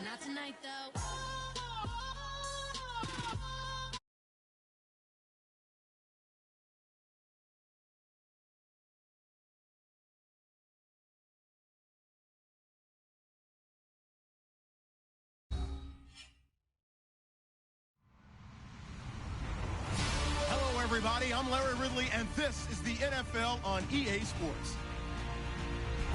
Not tonight, though. Hello, everybody. I'm Larry Ridley, and this is the NFL on EA Sports.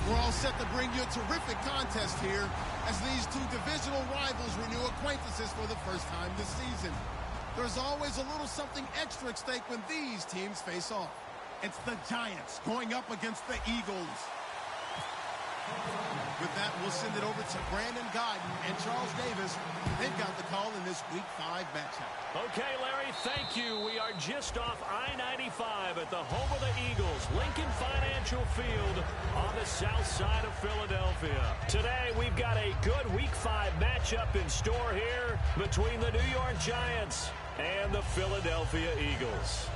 We're all set to bring you a terrific contest here as these two divisional rivals renew acquaintances for the first time this season. There's always a little something extra at stake when these teams face off. It's the Giants going up against the Eagles. With that, we'll send it over to Brandon Guyton and Charles Davis. They've got the call in this Week 5 matchup. Okay, Larry, thank you. We are just off I-95 at the home of the Eagles, Lincoln Financial Field on the south side of Philadelphia. Today, we've got a good Week 5 matchup in store here between the New York Giants and the Philadelphia Eagles.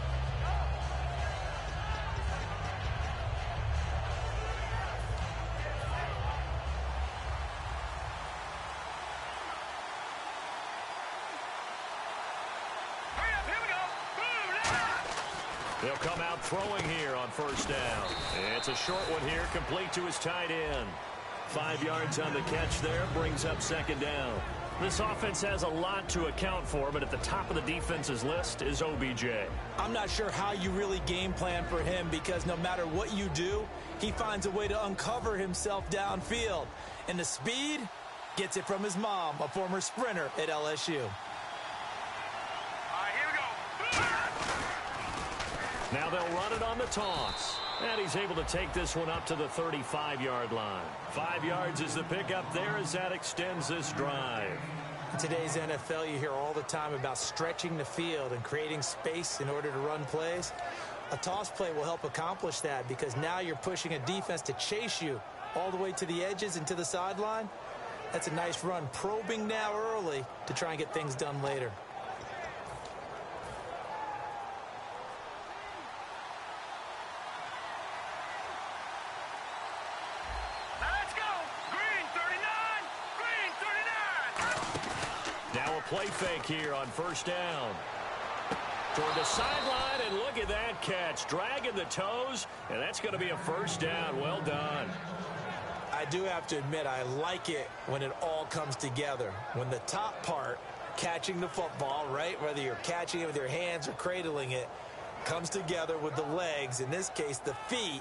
He'll come out throwing here on first down. It's a short one here, complete to his tight end. 5 yards on the catch there, brings up second down. This offense has a lot to account for, but at the top of the defense's list is OBJ. I'm not sure how you really game plan for him because no matter what you do, he finds a way to uncover himself downfield. And the speed gets it from his mom, a former sprinter at LSU. Now they'll run it on the toss. And he's able to take this one up to the 35-yard line. 5 yards is the pickup there as that extends this drive. In today's NFL, you hear all the time about stretching the field and creating space in order to run plays. A toss play will help accomplish that because now you're pushing a defense to chase you all the way to the edges and to the sideline. That's a nice run, probing now early to try and get things done later. Play fake here on first down. Toward the sideline, and look at that catch. Dragging the toes, and that's going to be a first down. Well done. I do have to admit, I like it when it all comes together. When the top part, catching the football, right, whether you're catching it with your hands or cradling it, comes together with the legs, in this case the feet,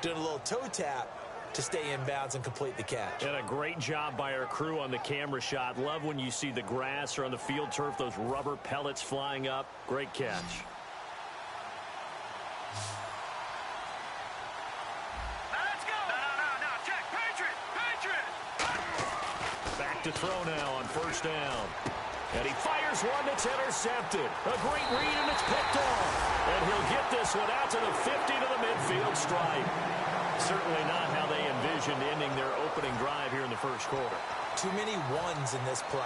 doing a little toe tap to stay in bounds and complete the catch. And a great job by our crew on the camera shot. Love when you see the grass or on the field turf, those rubber pellets flying up. Great catch. Let's go! No, check. Patriot! Back to throw now on first down. And he fires one that's intercepted. A great read, and it's picked off. And he'll get this one out to the 50 to the midfield stripe. Certainly not how they envisioned ending their opening drive here in the first quarter. Too many ones in this play.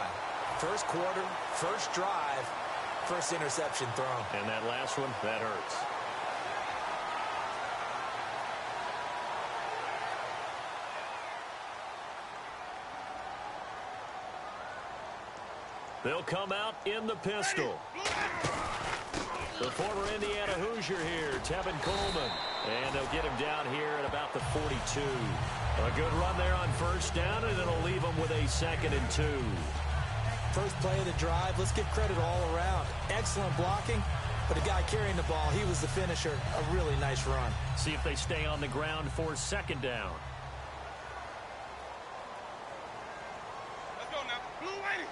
First quarter, first drive, first interception thrown. And that last one, that hurts. They'll come out in the pistol. The former Indiana Hoosier here, Tevin Coleman. And they'll get him down here at about the 42. A good run there on first down, and it'll leave them with a 2nd and 2. First play of the drive, let's give credit all around. Excellent blocking, but the guy carrying the ball, he was the finisher. A really nice run. See if they stay on the ground for 2nd down. Let's go now. Blue waiting.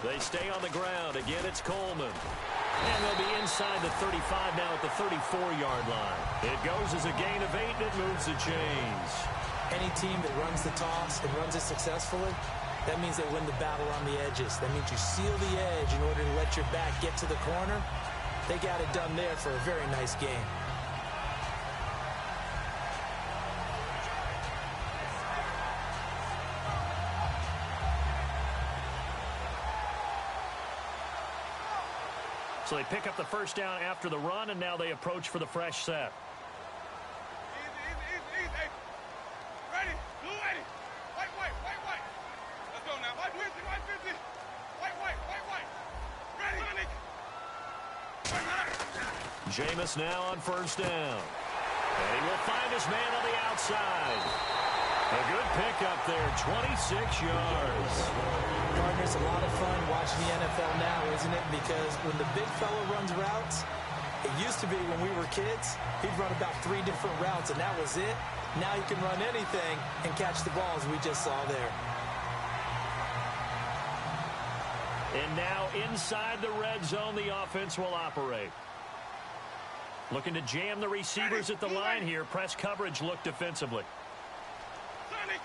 They stay on the ground. Again, it's Coleman. And they'll be inside the 35 now at the 34-yard line. It goes as a gain of 8, and it moves the chains. Any team that runs the toss and runs it successfully, that means they win the battle on the edges. That means you seal the edge in order to let your back get to the corner. They got it done there for a very nice game. So they pick up the first down after the run, and now they approach for the fresh set. Jameis now on first down. And he will find his man on the outside. A good pickup there, 26 yards. Partner, it's a lot of fun watching the NFL now, isn't it? Because when the big fella runs routes, it used to be when we were kids, he'd run about 3 different routes, and that was it. Now he can run anything and catch the balls we just saw there. And now inside the red zone, the offense will operate. Looking to jam the receivers at the line here. Press coverage look defensively. Sonic.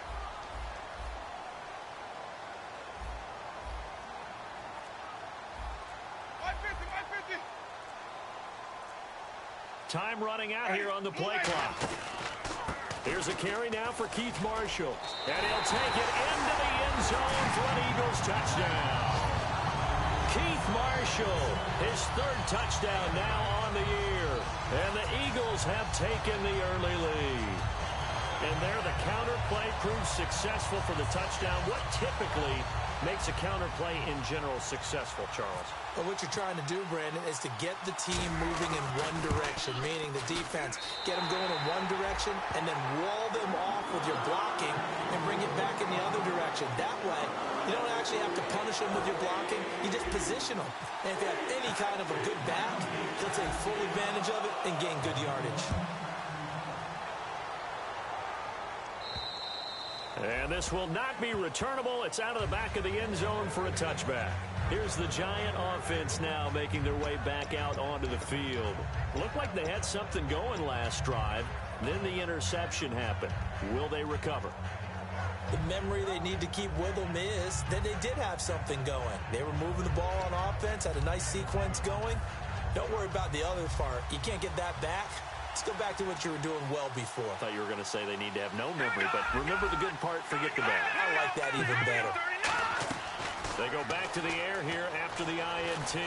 Time running out here on the play clock. Here's a carry now for Keith Marshall. And he'll take it into the end zone for an Eagles touchdown. Keith Marshall, his 3rd touchdown now on the year. And the Eagles have taken the early lead. And there the counter play proves successful for the touchdown. What typically makes a counter play in general successful, Charles? But what you're trying to do, Brandon, is to get the team moving in one direction, meaning the defense, get them going in one direction and then wall them off with your blocking and bring it back in the other direction. That way, you don't actually have to punish them with your blocking. You just position them. And if you have any kind of a good back, they'll take full advantage of it and gain good yardage. And this will not be returnable. It's out of the back of the end zone for a touchback. Here's the Giant offense now making their way back out onto the field. Looked like they had something going last drive. Then the interception happened. Will they recover? The memory they need to keep with them is that they did have something going. They were moving the ball on offense, had a nice sequence going. Don't worry about the other part. You can't get that back. Let's go back to what you were doing well before. I thought you were going to say they need to have no memory, but remember the good part, forget the bad. I like that even better. They go back to the air here after the INT.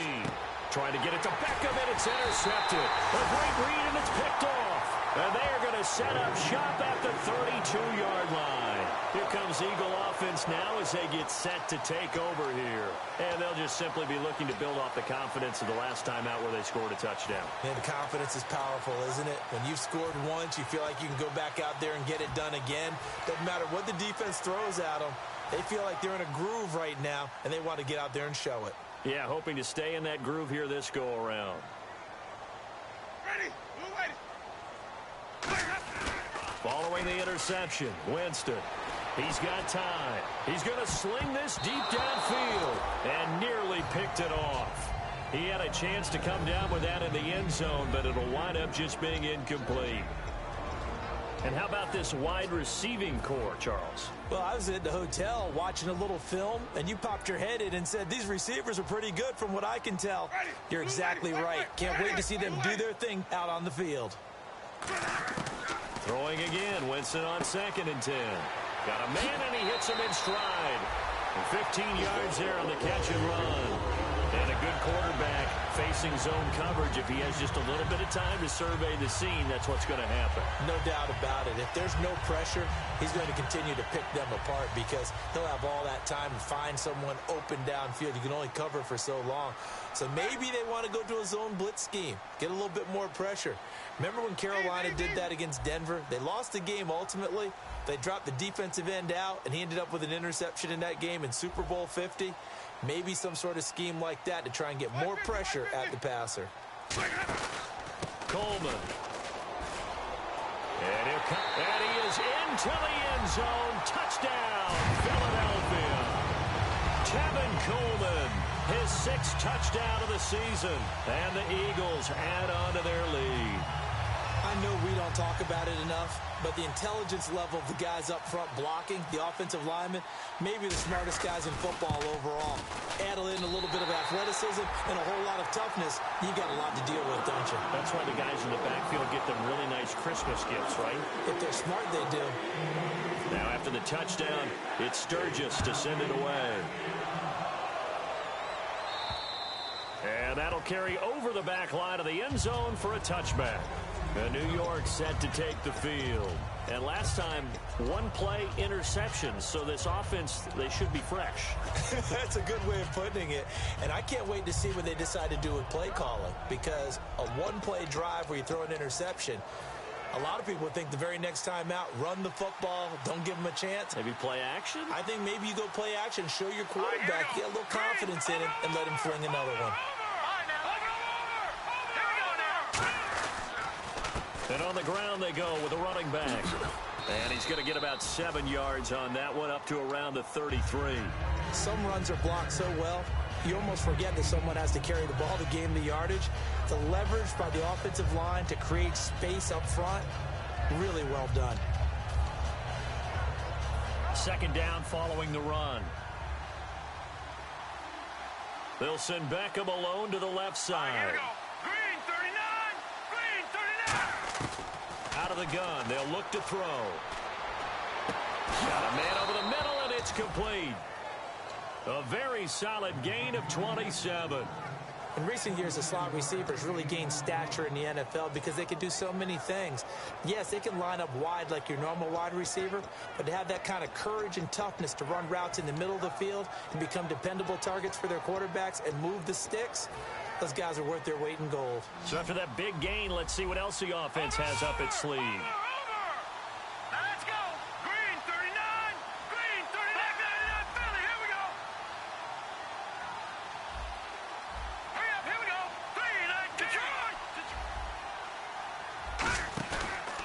Trying to get it to Beckham, and it's intercepted. A great read, and it's picked off. And they are going to set up shop at the 32-yard line. Here comes Eagle offense now as they get set to take over here. And they'll just simply be looking to build off the confidence of the last time out where they scored a touchdown. And confidence is powerful, isn't it? When you've scored once, you feel like you can go back out there and get it done again. Doesn't matter what the defense throws at them. They feel like they're in a groove right now, and they want to get out there and show it. Yeah, hoping to stay in that groove here this go-around. Ready. Blue ready. Following the interception, Winston. He's got time. He's going to sling this deep downfield and nearly picked it off. He had a chance to come down with that in the end zone, but it'll wind up just being incomplete. And how about this wide receiving core, Charles? Well, I was at the hotel watching a little film, and you popped your head in and said, these receivers are pretty good from what I can tell. You're exactly right. Can't wait to see them do their thing out on the field. Throwing again, Winston on 2nd and 10. Got a man, and he hits him in stride. And 15 yards there on the catch and run. And a good quarterback facing zone coverage. If he has just a little bit of time to survey the scene, that's what's going to happen. No doubt about it. If there's no pressure, he's going to continue to pick them apart because he'll have all that time to find someone open downfield. You can only cover for so long. So maybe they want to go to a zone blitz scheme, get a little bit more pressure. Remember when Carolina did that against Denver? They lost the game ultimately. They dropped the defensive end out, and he ended up with an interception in that game in Super Bowl 50. Maybe some sort of scheme like that to try and get more pressure at the passer. Coleman. And he is into the end zone. Touchdown, Philadelphia. Tevin Coleman, his 6th touchdown of the season. And the Eagles add on to their lead. I know we don't talk about it enough, but the intelligence level of the guys up front blocking, the offensive linemen, maybe the smartest guys in football overall. Add in a little bit of athleticism and a whole lot of toughness, you got a lot to deal with, don't you? That's why the guys in the backfield get them really nice Christmas gifts, right? If they're smart, they do. Now after the touchdown, it's Sturgis to send it away. And that'll carry over the back line of the end zone for a touchback. And New York set to take the field. And last time, one play interceptions. So this offense, they should be fresh. That's a good way of putting it. And I can't wait to see what they decide to do with play calling. Because a one-play drive where you throw an interception, a lot of people think the very next time out, run the football, don't give them a chance. Maybe play action? I think maybe you go play action, show your quarterback, get a little confidence in him, and let him fling another one. And on the ground they go with a running back. And he's going to get about 7 yards on that one, up to around the 33. Some runs are blocked so well, you almost forget that someone has to carry the ball to gain the yardage. The leverage by the offensive line to create space up front, really well done. Second down following the run. They'll send Beckham alone to the left side. Green 39! Green 39! Out of the gun, they'll look to throw. Got a man over the middle, and it's complete. A very solid gain of 27. In recent years, the slot receivers really gained stature in the NFL because they can do so many things. Yes, they can line up wide like your normal wide receiver, but to have that kind of courage and toughness to run routes in the middle of the field and become dependable targets for their quarterbacks and move the sticks, those guys are worth their weight in gold. So after that big gain, let's see what else the offense has up its sleeve. Let's go! Green 39! Green 39! Philly, here we go! Hurry up, here we go! 39! Detroit!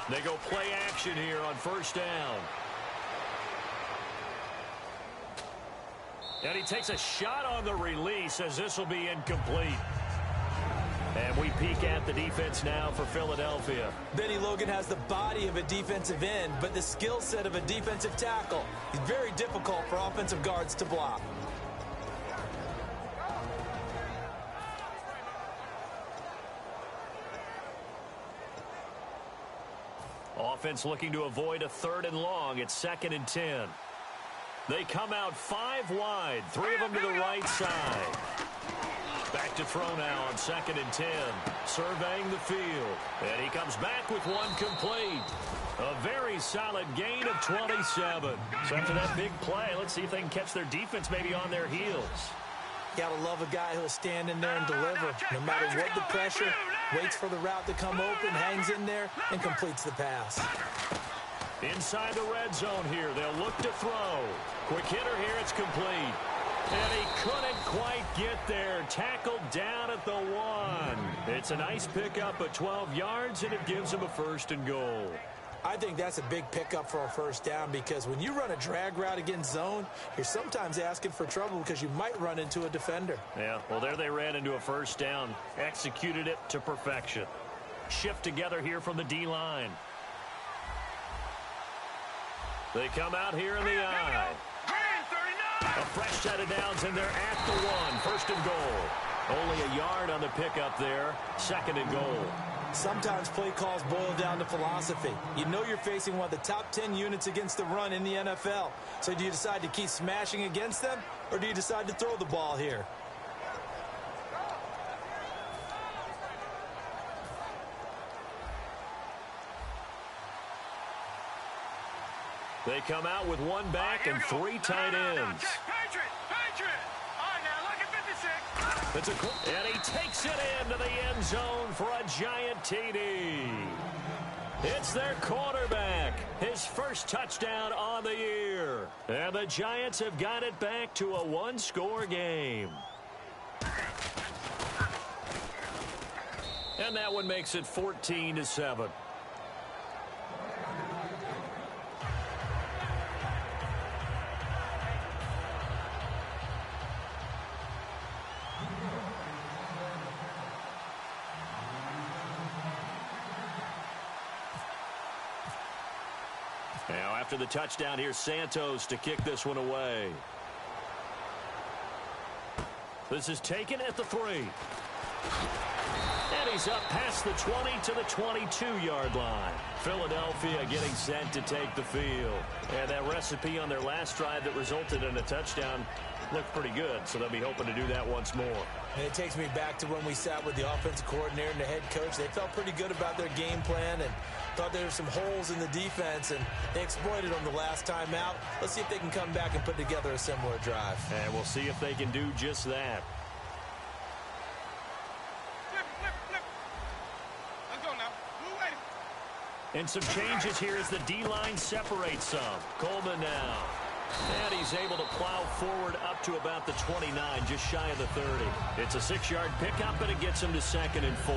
They go play action here on first down. And he takes a shot on the release as this will be incomplete. And we peek at the defense now for Philadelphia. Benny Logan has the body of a defensive end, but the skill set of a defensive tackle. It's very difficult for offensive guards to block. Offense looking to avoid a 3rd and long. It's 2nd and 10. They come out 5 wide, 3 of them to the right side. Back to throw now on 2nd and 10. Surveying the field. And he comes back with one complete. A very solid gain of 27. So after that big play, let's see if they can catch their defense maybe on their heels. Gotta love a guy who'll stand in there and deliver. No matter what the pressure, waits for the route to come open, hangs in there, and completes the pass. Inside the red zone here, they'll look to throw. Quick hitter here, it's complete. And he couldn't quite get there. Tackled down at the 1. It's a nice pickup of 12 yards, and it gives him a 1st and goal. I think that's a big pickup for a first down because when you run a drag route against zone, you're sometimes asking for trouble because you might run into a defender. Yeah, well, there they ran into a first down. Executed it to perfection. Shift together here from the D-line. They come out here in the eye. A fresh set of downs, and they're at the 1. 1st and goal. Only a yard on the pickup there. 2nd and goal. Sometimes play calls boil down to philosophy. You know you're facing one of the top 10 units against the run in the NFL. So do you decide to keep smashing against them, or do you decide to throw the ball here? They come out with 1 back and 3 tight ends. Patriot! All right, now, look at 56. And he takes it into the end zone for a giant TD. It's their quarterback. His first touchdown on the year. And the Giants have got it back to a 1-score game. And that one makes it 14-7. Now, after the touchdown, here's Santos to kick this one away. This is taken at the 3. And he's up past the 20 to the 22-yard line. Philadelphia getting set to take the field. And that recipe on their last drive that resulted in a touchdown looked pretty good, so they'll be hoping to do that once more. And it takes me back to when we sat with the offensive coordinator and the head coach. They felt pretty good about their game plan and thought there were some holes in the defense, and they exploited them the last time out. Let's see if they can come back and put together a similar drive. And we'll see if they can do just that. Let's go now. Move ready. And some changes here as the D-line separates some. Coleman now. And he's able to plow forward up to about the 29, just shy of the 30. It's a 6-yard pickup, and it gets him to 2nd and 4.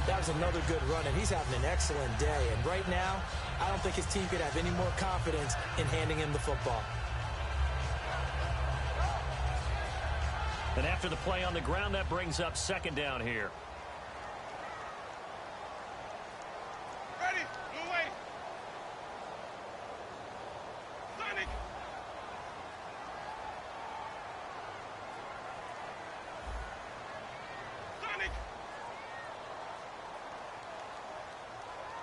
That was another good run, and he's having an excellent day. And right now, I don't think his team could have any more confidence in handing him the football. And after the play on the ground, that brings up 2nd down here. Ready. Move ready. Sonic. Sonic.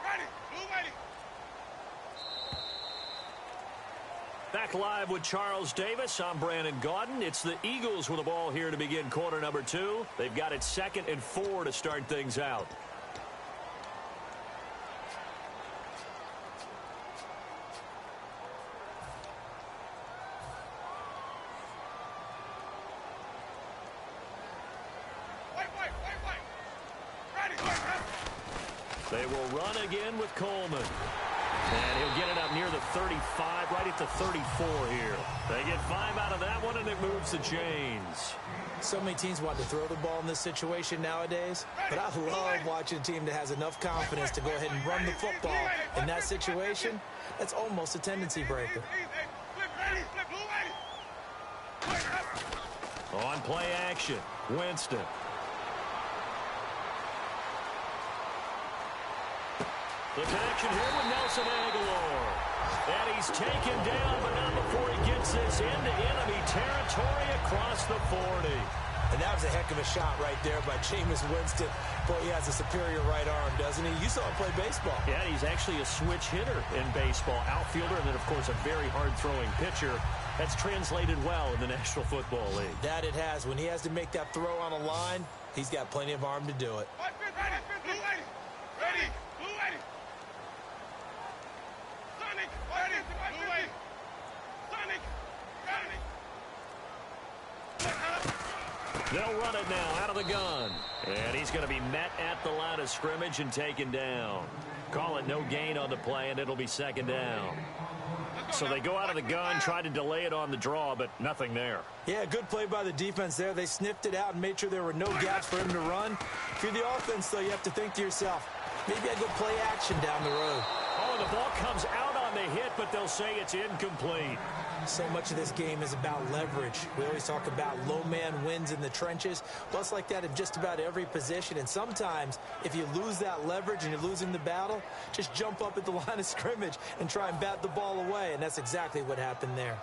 Ready. Move ready. Back live with Charles Davis. I'm Brandon Gaudin. It's the Eagles with the ball here to begin quarter number 2. They've got it 2nd and 4 to start things out. Wait. Ready. They will run again with Coleman. And he'll get it up near the 35, right at the 34 here. They get 5 out of that one, and it moves the chains. So many teams want to throw the ball in this situation nowadays, but I love watching a team that has enough confidence to go ahead and run the football. In that situation, that's almost a tendency breaker. On play action, Winston. The connection here with Nelson Aguilar. And he's taken down, but not before he gets this into enemy territory across the 40. And that was a heck of a shot right there by Jameis Winston. Boy, he has a superior right arm, doesn't he? You saw him play baseball. Yeah, he's actually a switch hitter in baseball. Outfielder, and then, of course, a very hard-throwing pitcher. That's translated well in the National Football League. That it has. When he has to make that throw on a line, he's got plenty of arm to do it. Ready. Blue ready. Sonic. Ready. Blue ready. Sonic. Ready. They'll run it now out of the gun. And he's going to be met at the line of scrimmage and taken down. Call it no gain on the play, and it'll be 2nd down. So they go out of the gun, try to delay it on the draw, but nothing there. Yeah, good play by the defense there. They sniffed it out and made sure there were no gaps for him to run. If you're the offense, though, you have to think to yourself, maybe I go play action down the road. Oh, the ball comes out on the hit, but they'll say it's incomplete. So much of this game is about leverage. We always talk about low man wins in the trenches. Well, it's like that in just about every position. And sometimes, if you lose that leverage and you're losing the battle, just jump up at the line of scrimmage and try and bat the ball away. And that's exactly what happened there.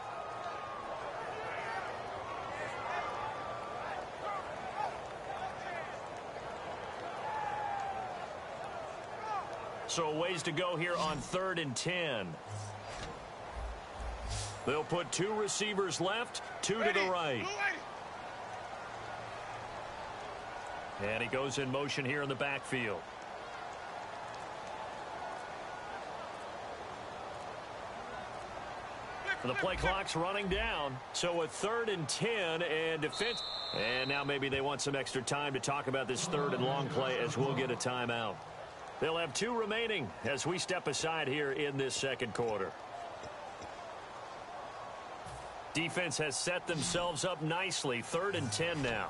So a ways to go here on 3rd and 10. They'll put 2 receivers left, 2 to the right. And he goes in motion here in the backfield. The play clock's running down. So a 3rd and 10 and defense. And now maybe they want some extra time to talk about this 3rd and long play as we'll get a timeout. They'll have 2 remaining as we step aside here in this 2nd quarter. Defense has set themselves up nicely. 3rd and 10 now.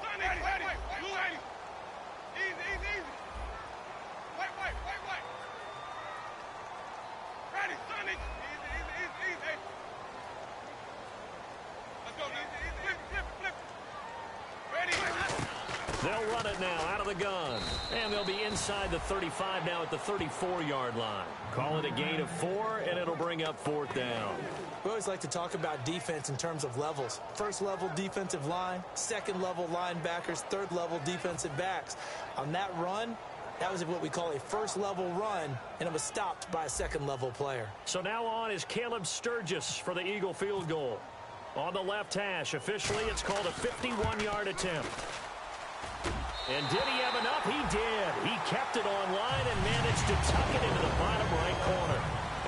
Ready. Easy. Wait. Ready, Sonic. Easy. Let's go. Easy. Flip. Ready. They'll run it now out of the gun. And they'll be inside the 35 now at the 34-yard line. Call it a gain of 4, and it'll bring up 4th down. We always like to talk about defense in terms of levels. First level defensive line, second level linebackers, third level defensive backs. On that run, that was what we call a first level run, and it was stopped by a second level player. So now on is Caleb Sturgis for the Eagle field goal. On the left hash, officially it's called a 51-yard attempt. And did he have enough? He did. He kept it on line and managed to tuck it into the bottom right corner.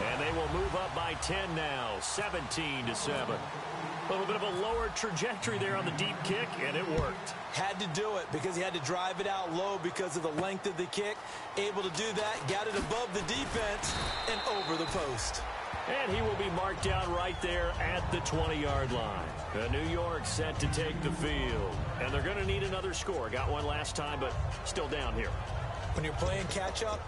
And they will move up by 10 now, 17-7. A little bit of a lower trajectory there on the deep kick, and it worked. Had to do it because he had to drive it out low because of the length of the kick. Able to do that, got it above the defense and over the post. And he will be marked down right there at the 20-yard line. New York set to take the field. And they're going to need another score. Got one last time, but still down here. When you're playing catch-up,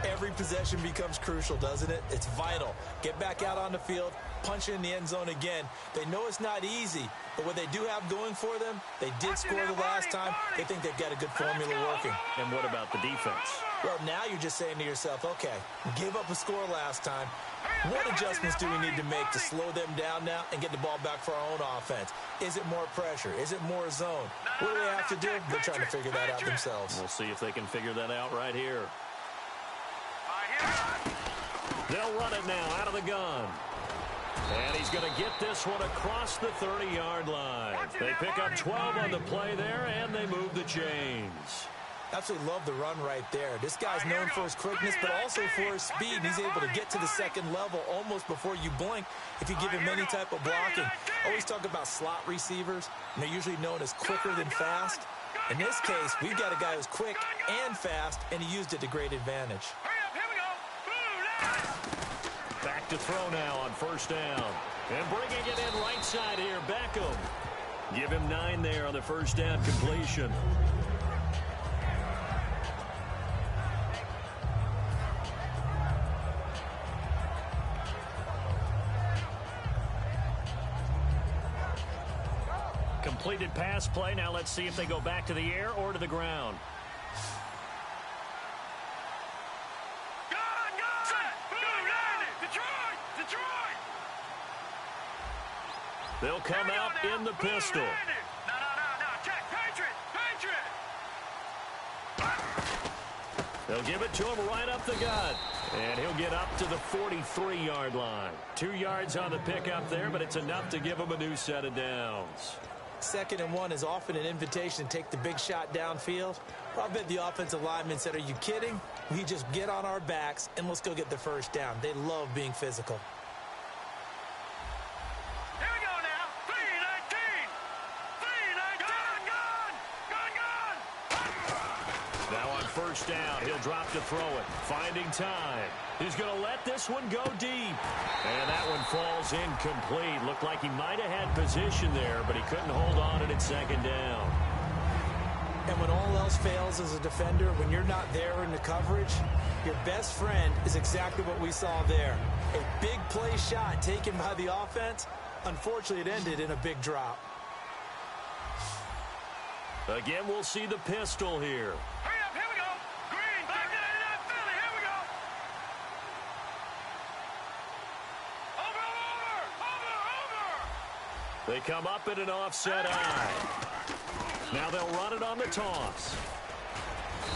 every possession becomes crucial, doesn't it? It's vital. Get back out on the field, punch in the end zone again. They know it's not easy, but what they do have going for them, they did score the last time. They think they've got a good formula working. And what about the defense? Well, now you're just saying to yourself, okay, gave up a score last time. What adjustments do we need to make to slow them down now and get the ball back for our own offense? Is it more pressure? Is it more zone? What do they have to do? They're trying to figure that out themselves. We'll see if they can figure that out right here. They'll run it now out of the gun. And he's going to get this one across the 30-yard line. They pick up 12 on the play there, and they move the chains. Absolutely love the run right there. This guy's known for his quickness, but also for his speed. And he's able to get to the second level almost before you blink if you give him any type of blocking. Always talk about slot receivers, and they're usually known as quicker than fast. In this case, we've got a guy who's quick and fast, and he used it to great advantage. Back to throw now on first down. And bringing it in right side here, Beckham. Give him 9 there on the first down completion. Completed pass play. Now let's see if they go back to the air or to the ground. They'll come out in the pistol. They'll give it to him right up the gut. And he'll get up to the 43-yard line. 2 yards on the pickup there, but it's enough to give him a new set of downs. 2nd and 1 is often an invitation to take the big shot downfield. Well, I bet the offensive lineman said, are you kidding? We just get on our backs and let's go get the first down. They love being physical. Here we go now. 3-19. Gun. Now on first down, he'll drop to throw it. Finding time. He's going to let this one go deep. And that one falls incomplete. Looked like he might have had position there, but he couldn't hold on at 2nd down. And when all else fails as a defender, when you're not there in the coverage, your best friend is exactly what we saw there. A big play shot taken by the offense. Unfortunately, it ended in a big drop. Again, we'll see the pistol here. Hurry up, here we go. Green, back to Philly, here we go. Over. They come up in an offset eye. Now they'll run it on the toss.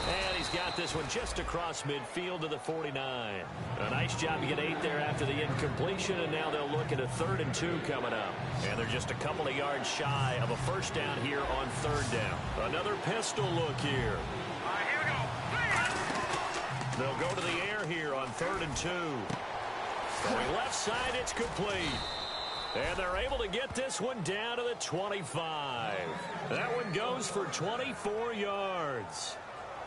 And he's got this one just across midfield to the 49. A nice job to get 8 there after the incompletion, and now they'll look at a 3rd and 2 coming up. And they're just a couple of yards shy of a first down here on 3rd down. Another pistol look here. All right, here we go. They'll go to the air here on 3rd and 2. Going left side, it's complete. And they're able to get this one down to the 25. That one goes for 24 yards.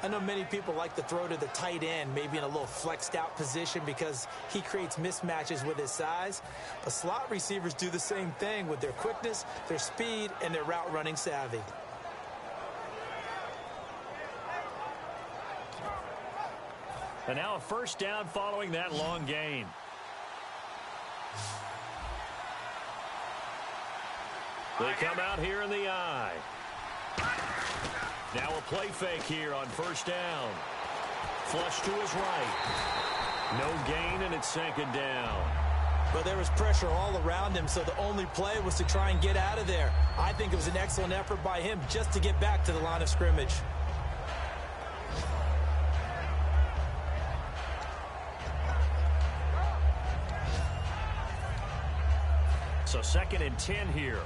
I know many people like to throw to the tight end, maybe in a little flexed out position because he creates mismatches with his size. But slot receivers do the same thing with their quickness, their speed, and their route running savvy. And now a first down following that long gain. They come out here in the eye. Now a play fake here on first down. Flush to his right. No gain, and it's second down. But there was pressure all around him, so the only play was to try and get out of there. I think it was an excellent effort by him just to get back to the line of scrimmage. So 2nd and 10 here.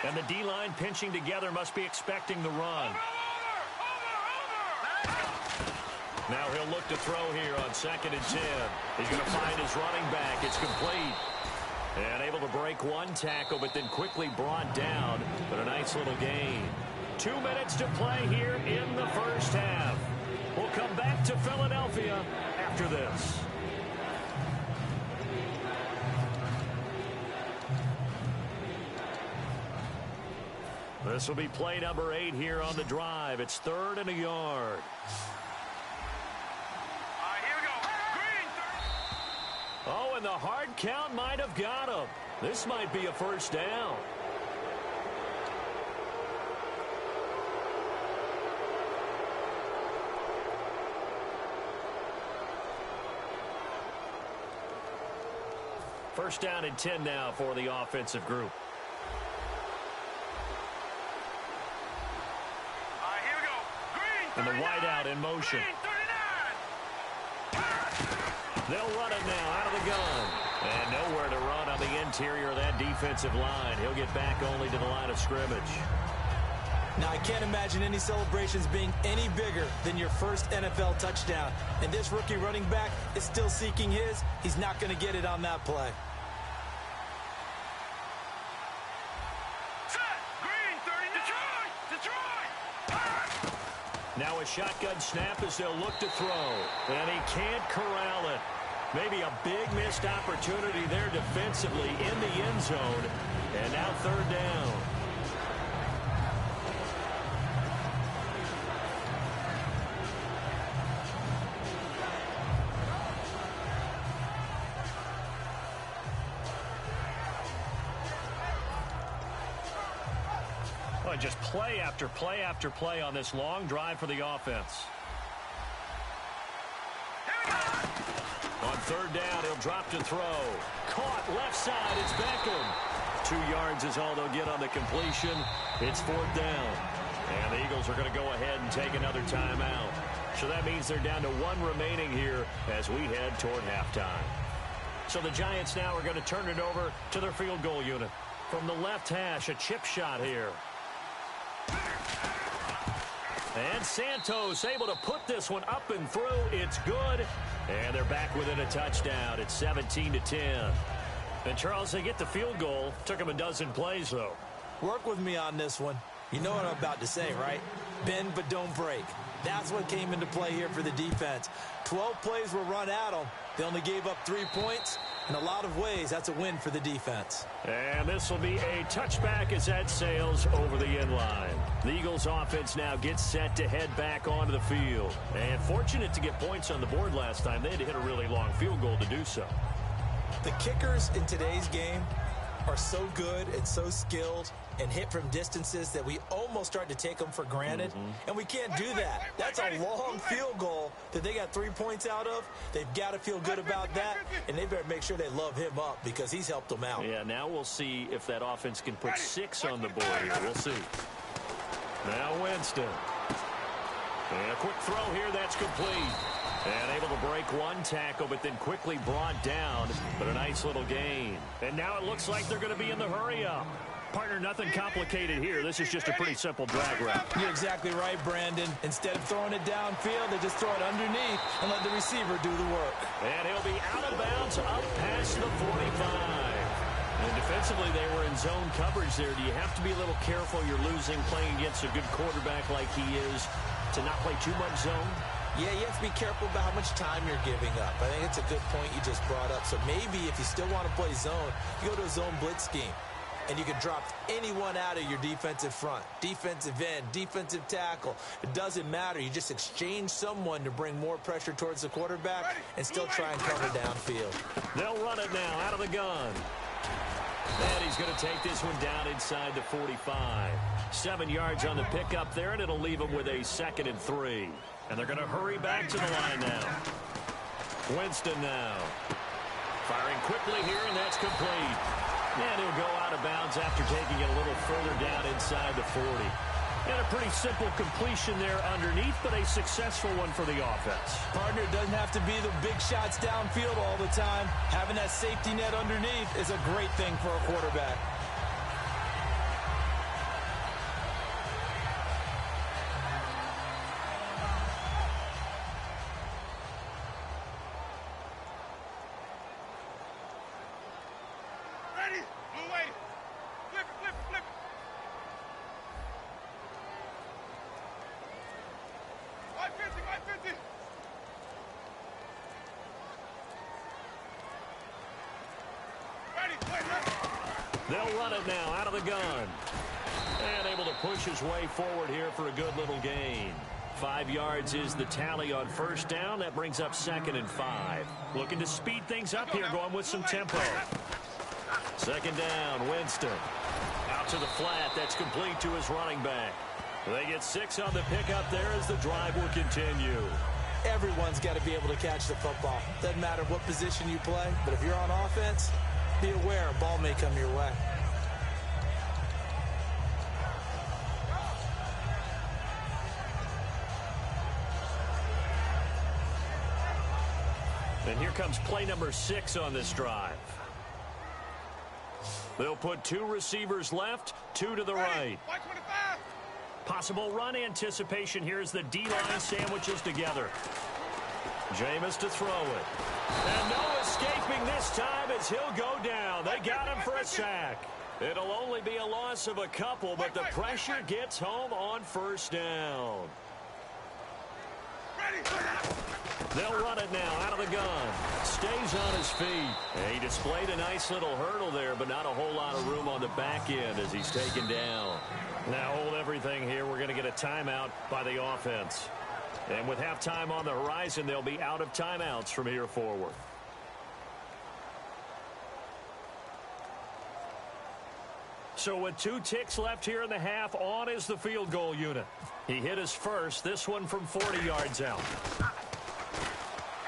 And the D-line pinching together must be expecting the run. Now he'll look to throw here on 2nd and 10. He's going to find his running back. It's complete. And able to break one tackle, but then quickly brought down. But a nice little gain. 2 minutes to play here in the first half. We'll come back to Philadelphia after this. This will be play number 8 here on the drive. It's 3rd and a yard. Here we go. Green. Oh, and the hard count might have got him. This might be a first down. First down and 10 now for the offensive group. Here we go. Green. And the wideout in motion. Green 39. They'll run it now out of the gun. And nowhere to run on the interior of that defensive line. He'll get back only to the line of scrimmage. Now, I can't imagine any celebrations being any bigger than your first NFL touchdown. And this rookie running back is still seeking his. He's not going to get it on that play. Set. Green 30. Detroit. Now a shotgun snap as they'll look to throw. And he can't corral it. Maybe a big missed opportunity there defensively in the end zone. And now 3rd down. Just play after play after play on this long drive for the offense. On 3rd down, he'll drop to throw. Caught left side. It's Beckham. 2 yards is all they'll get on the completion. It's 4th down. And the Eagles are going to go ahead and take another timeout. So that means they're down to 1 remaining here as we head toward halftime. So the Giants now are going to turn it over to their field goal unit. From the left hash, a chip shot here. And Santos able to put this one up and through. It's good. And they're back within a touchdown. It's 17-10. And, Charles, they get the field goal. Took them a dozen plays, though. Work with me on this one. You know what I'm about to say, right? Bend but don't break. That's what came into play here for the defense. 12 plays were run at them. They only gave up 3 points. In a lot of ways, that's a win for the defense. And this will be a touchback as that sails over the end line. The Eagles offense now gets set to head back onto the field. And fortunate to get points on the board last time. They had to hit a really long field goal to do so. The kickers in today's game are so good and so skilled and hit from distances that we almost start to take them for granted. And we can't do that. That's a long field goal that they got 3 points out of. They've got to feel good about that, and they better make sure they love him up because he's helped them out. Yeah, now we'll see if that offense can put 6 on the board here. We'll see. Now Winston. And a quick throw here, that's complete. And able to break one tackle, but then quickly brought down. But a nice little gain. And now it looks like they're going to be in the hurry-up. Partner, nothing complicated here. This is just a pretty simple drag route. You're exactly right, Brandon. Instead of throwing it downfield, they just throw it underneath and let the receiver do the work. And he'll be out of bounds up past the 45. And defensively, they were in zone coverage there. Do you have to be a little careful? You're losing playing against a good quarterback like he is to not play too much zone? Yeah, you have to be careful about how much time you're giving up. I think it's a good point you just brought up. So maybe if you still want to play zone, you go to a zone blitz scheme. And you can drop anyone out of your defensive front. Defensive end, defensive tackle. It doesn't matter. You just exchange someone to bring more pressure towards the quarterback and still try and cover downfield. They'll run it now out of the gun. And he's going to take this one down inside the 45. 7 yards on the pickup there, and it'll leave him with a 2nd and 3. And they're going to hurry back to the line now. Winston now. Firing quickly here, and that's complete. And he'll go out of bounds after taking it a little further down inside the 40. And a pretty simple completion there underneath, but a successful one for the offense. Partner, doesn't have to be the big shots downfield all the time. Having that safety net underneath is a great thing for a quarterback. Ready? Blue way. Flip it, flip it, flip it. White 50, white 50. Ready, wait, ready. They'll run it now out of the gun. And able to push his way forward here for a good little gain. 5 yards is the tally on first down. That brings up 2nd and 5. Looking to speed things up here, going with some tempo. 2nd down, Winston. Out to the flat. That's complete to his running back. They get 6 on the pickup there as the drive will continue. Everyone's got to be able to catch the football. Doesn't matter what position you play, but if you're on offense, be aware a ball may come your way. And here comes play number 6 on this drive. They'll put 2 receivers left, 2 to the right. White 25. Possible run anticipation here as the D-line sandwiches together. Jameis to throw it. And no escaping this time as he'll go down. They got him for a sack. It'll only be a loss of a couple, but the pressure gets home on first down. Ready. They'll run it now out of the gun. Stays on his feet. And he displayed a nice little hurdle there, but not a whole lot of room on the back end as he's taken down. Now hold everything here. We're going to get a timeout by the offense. And with halftime on the horizon, they'll be out of timeouts from here forward. So with 2 ticks left here in the half, on is the field goal unit. He hit his first, this one from 40 yards out.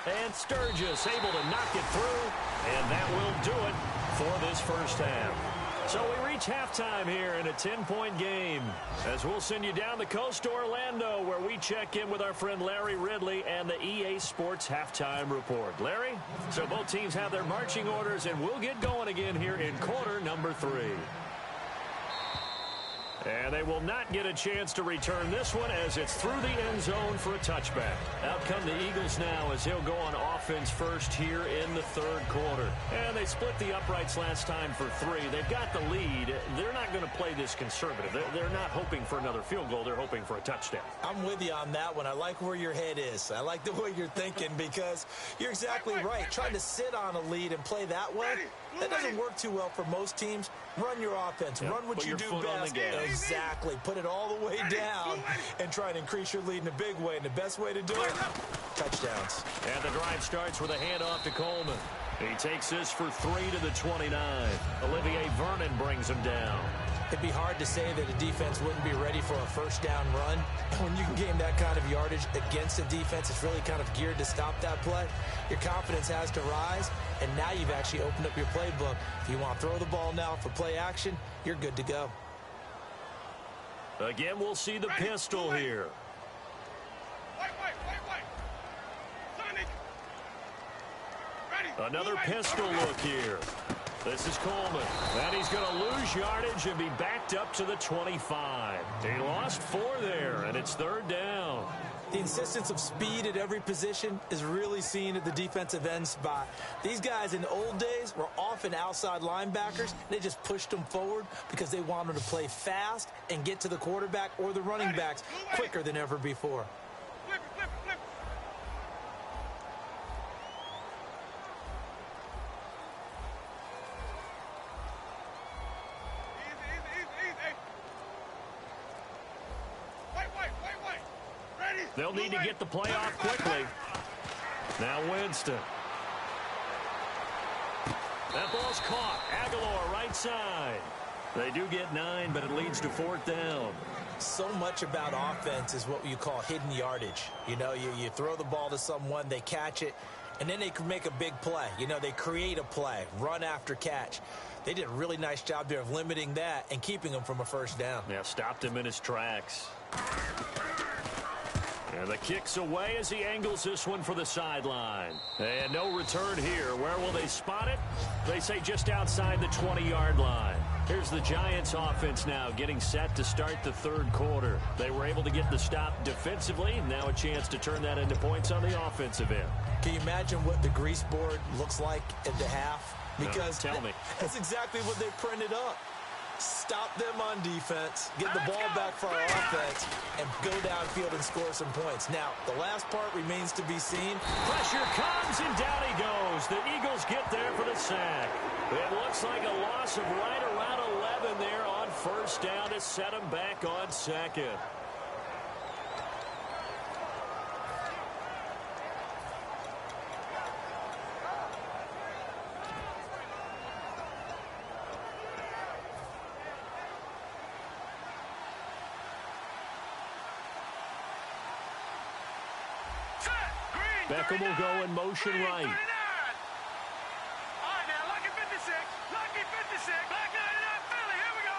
And Sturgis able to knock it through, and that will do it for this first half. So we reach halftime here in a 10-point game as we'll send you down the coast to Orlando where we check in with our friend Larry Ridley and the EA Sports Halftime Report. Larry, so both teams have their marching orders, and we'll get going again here in quarter number 3. And they will not get a chance to return this one as it's through the end zone for a touchback. Out come the Eagles now as he'll go on offense first here in the 3rd quarter. And they split the uprights last time for 3. They've got the lead. They're not going to play this conservative. They're not hoping for another field goal. They're hoping for a touchdown. I'm with you on that one. I like where your head is. I like the way you're thinking because you're exactly right. Trying to sit on a lead and play that way, that doesn't work too well for most teams. Run your offense. Yep. Run what Put you your do foot on best. the gas. Exactly. Put it all the way down and try and increase your lead in a big way. And the best way to do it, touchdowns. And the drive starts with a handoff to Coleman. He takes this for 3 to the 29. Olivier Vernon brings him down. It'd be hard to say that a defense wouldn't be ready for a first down run. When you can gain that kind of yardage against a defense, it's really kind of geared to stop that play. Your confidence has to rise, and now you've actually opened up your playbook. If you want to throw the ball now for play action, you're good to go. Again, we'll see the pistol here. White. Sonic. Ready. Another pistol look here. This is Coleman. And he's going to lose yardage and be backed up to the 25. He lost 4 there, and it's 3rd down. The insistence of speed at every position is really seen at the defensive end spot. These guys in the old days were often outside linebackers. They just pushed them forward because they wanted to play fast and get to the quarterback or the running backs quicker than ever before. Flip it. Easy. White. Ready. They'll need to get the play off quickly. Now Winston. That ball's caught. Aguilar right side. They do get 9, but it leads to 4th down. So much about offense is what you call hidden yardage. You know, you throw the ball to someone, they catch it, and then they can make a big play. You know, they create a play, run after catch. They did a really nice job there of limiting that and keeping him from a first down. Yeah, stopped him in his tracks. And the kick's away as he angles this one for the sideline. And no return here. Where will they spot it? They say just outside the 20-yard line. Here's the Giants offense now getting set to start the 3rd quarter. They were able to get the stop defensively. Now a chance to turn that into points on the offensive end. Can you imagine what the grease board looks like at the half? Because tell me. That's exactly what they printed up. Stop them on defense, get the ball back for our offense, and go downfield and score some points. Now, the last part remains to be seen. Pressure comes, and down he goes. The Eagles get there for the sack. It looks like a loss of right around 11 there on 1st down to set him back on 2nd. Beckham will go in motion right. All right, now, lucky 56. Lucky 56. Black 99 Philly. Here we go.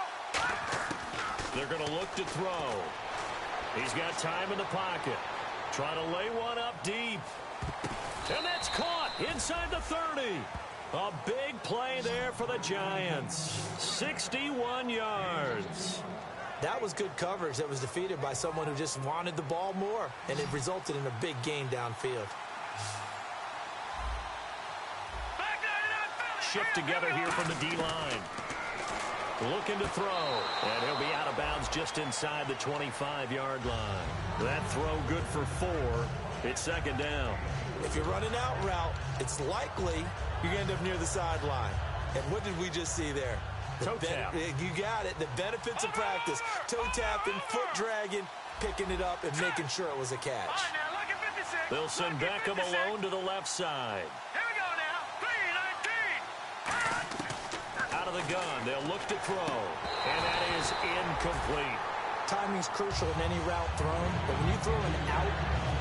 They're going to look to throw. He's got time in the pocket. Trying to lay one up deep. And that's caught inside the 30. A big play there for the Giants. 61 yards. That was good coverage that was defeated by someone who just wanted the ball more, and it resulted in a big gain downfield. Shift together here from the D-line. Looking to throw, and he'll be out of bounds just inside the 25-yard line. That throw good for 4. It's 2nd down. If you're running out route, it's likely you end up near the sideline. And what did we just see there? Toe tap. You got it. The benefits of practice. Toe tapping, foot dragging, picking it up, and making sure it was a catch. They'll send Beckham alone to the left side. Here we go now. 3-19. Out of the gun, they'll look to throw. And that is incomplete. Timing's crucial in any route thrown, but when you throw an out,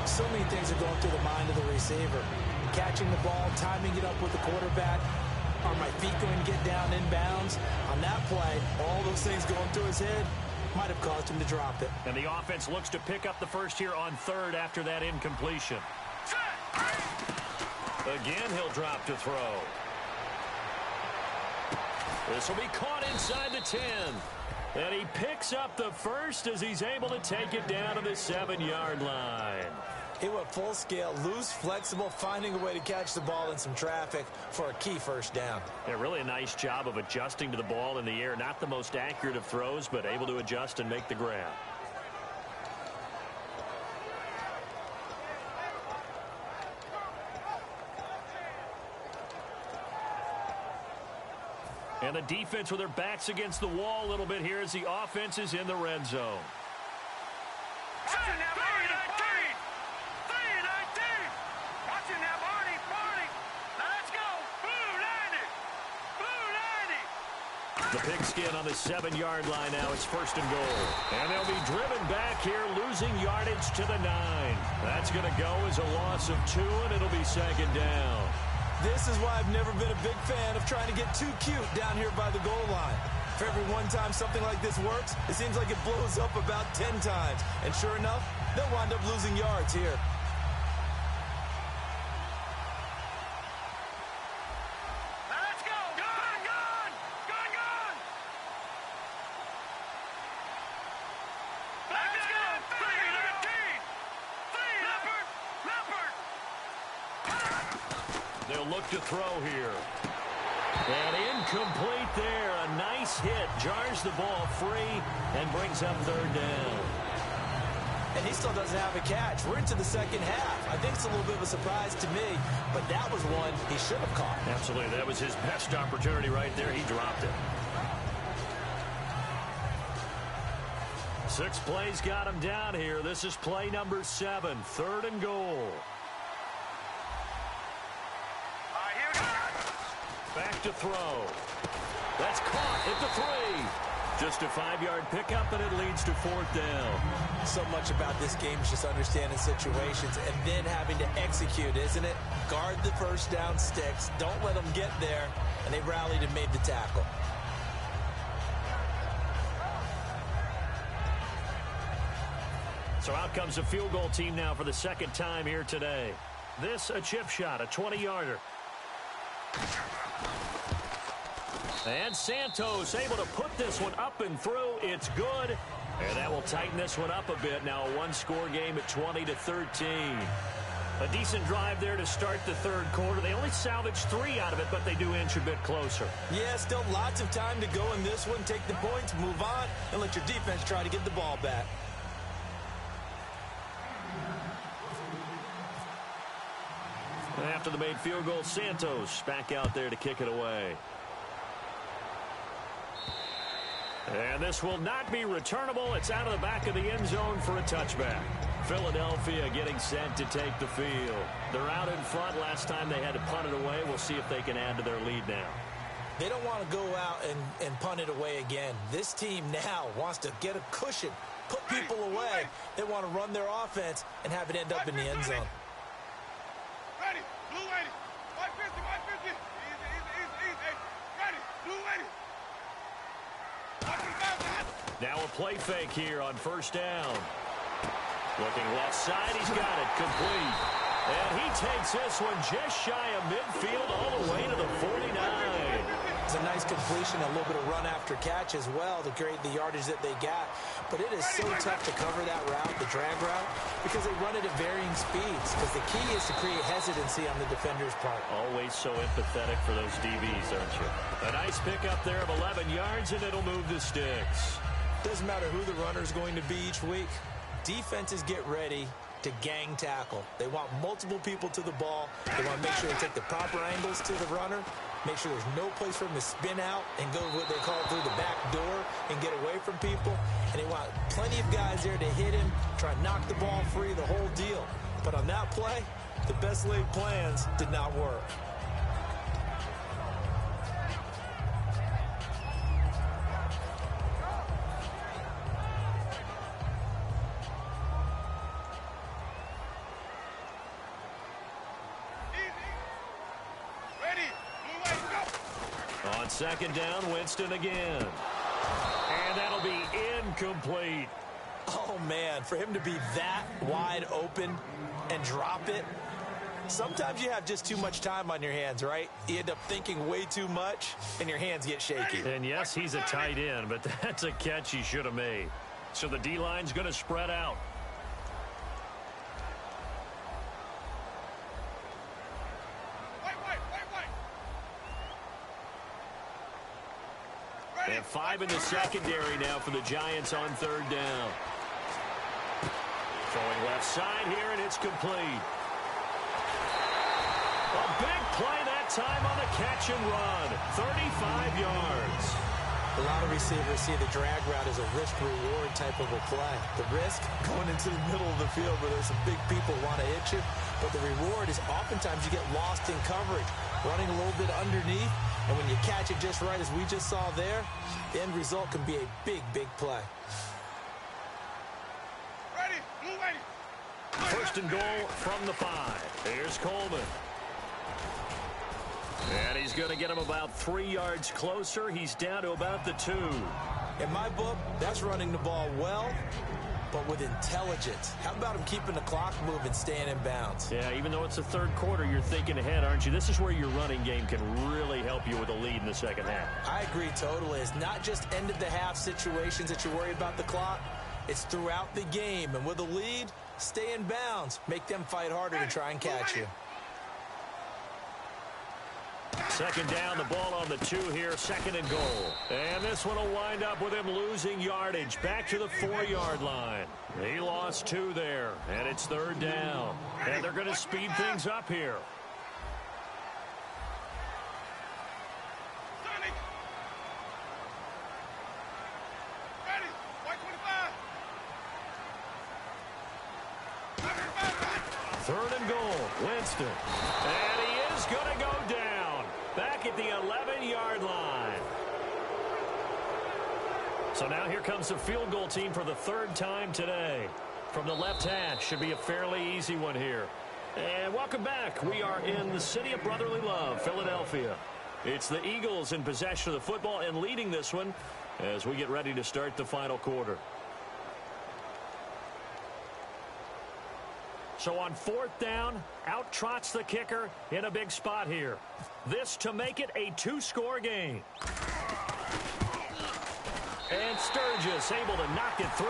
so many things are going through the mind of the receiver. Catching the ball, timing it up with the quarterback. Are my feet going to get down inbounds? On that play, all those things going through his head might have caused him to drop it. And the offense looks to pick up the first here on 3rd after that incompletion. Again, he'll drop to throw. This will be caught inside the 10. And he picks up the first as he's able to take it down to the 7-yard line. He went full scale, loose, flexible, finding a way to catch the ball in some traffic for a key first down. Yeah, really a nice job of adjusting to the ball in the air. Not the most accurate of throws, but able to adjust and make the grab. And the defense with their backs against the wall a little bit here as the offense is in the red zone. The pigskin on the 7-yard line now. It's 1st and goal. And they'll be driven back here, losing yardage to the 9. That's going to go as a loss of 2, and it'll be 2nd down. This is why I've never been a big fan of trying to get too cute down here by the goal line. For every one time something like this works, it seems like it blows up about 10 times. And sure enough, they'll wind up losing yards here. Look to throw here. And incomplete there. A nice hit. Jars the ball free and brings up 3rd down. And he still doesn't have a catch. We're into the 2nd half. I think it's a little bit of a surprise to me, but that was one he should have caught. Absolutely. That was his best opportunity right there. He dropped it. 6 plays got him down here. This is play number 7. 3rd and goal. Back to throw. That's caught at the 3. Just a 5-yard pickup, and it leads to 4th down. So much about this game is just understanding situations and then having to execute, isn't it? Guard the first down sticks. Don't let them get there. And they rallied and made the tackle. So out comes a field goal team now for the second time here today. This a chip shot, a 20-yarder. And Santos able to put this one up and through. It's good. And that will tighten this one up a bit. Now a one-score game at 20-13. A decent drive there to start the third quarter. They only salvaged 3 out of it, but they do inch a bit closer. Yeah, still lots of time to go in this one. Take the points, move on, and let your defense try to get the ball back. After the made field goal, Santos back out there to kick it away. And this will not be returnable. It's out of the back of the end zone for a touchback. Philadelphia getting set to take the field. They're out in front. Last time they had to punt it away. We'll see if they can add to their lead now. They don't want to go out and punt it away again. This team now wants to get a cushion, put people away. They want to run their offense and have it end up in the end zone. Ready, blue 80, 150, 150. Easy. Ready, blue 80. Now a play fake here on first down. Looking left side, he's got it complete. And he takes this one just shy of midfield all the way to the 49. It's a nice completion, a little bit of run after catch as well to create the yardage that they got. But it is so tough to cover that route, the drag route, because they run it at varying speeds. Because the key is to create hesitancy on the defender's part. Always so empathetic for those DBs, aren't you? A nice pickup there of 11 yards, and it'll move the sticks. Doesn't matter who the runner is going to be each week. Defenses get ready to gang tackle. They want multiple people to the ball. They want to make sure they take the proper angles to the runner, make sure there's no place for him to spin out and go what they call through the back door and get away from people. And they want plenty of guys there to hit him, try and knock the ball free, the whole deal. But on that play, the best laid plans did not work. On second down, Winston again. And that'll be incomplete. Oh, man, for him to be that wide open and drop it, sometimes you have just too much time on your hands, right? You end up thinking way too much, and your hands get shaky. And, yes, he's a tight end, but that's a catch he should have made. So the D-line's going to spread out. They have 5 in the secondary now for the Giants on third down. Throwing left side here, and it's complete. A big play that time on the catch and run. 35 yards. A lot of receivers see the drag route as a risk-reward type of a play. The risk going into the middle of the field where there's some big people want to hit you. But the reward is oftentimes you get lost in coverage, running a little bit underneath. And when you catch it just right, as we just saw there, the end result can be a big, big play. Ready, blue 80. First and goal from the 5. Here's Coleman. And he's going to get him about 3 yards closer. He's down to about the 2. In my book, that's running the ball well, but with intelligence. How about him keeping the clock moving, staying in bounds? Yeah, even though it's the third quarter, you're thinking ahead, aren't you? This is where your running game can really help you with a lead in the second half. I agree totally. It's not just end-of-the-half situations that you're worried about the clock. It's throughout the game. And with a lead, stay in bounds. Make them fight harder to try and catch you. Second down, the ball on the 2 here, second and goal. And this one will wind up with him losing yardage back to the 4-yard line. He lost 2 there, and it's third down. And they're going to speed things up here. Ready, 125. Third and goal, Winston. And he is going to go down. Back at the So now here comes the field goal team for the third time today. From the left hash, should be a fairly easy one here. And welcome back. We are in the city of brotherly love, Philadelphia. It's the Eagles in possession of the football and leading this one as we get ready to start the final quarter. So on fourth down, out trots the kicker in a big spot here. This to make it a two-score game. And Sturgis able to knock it through,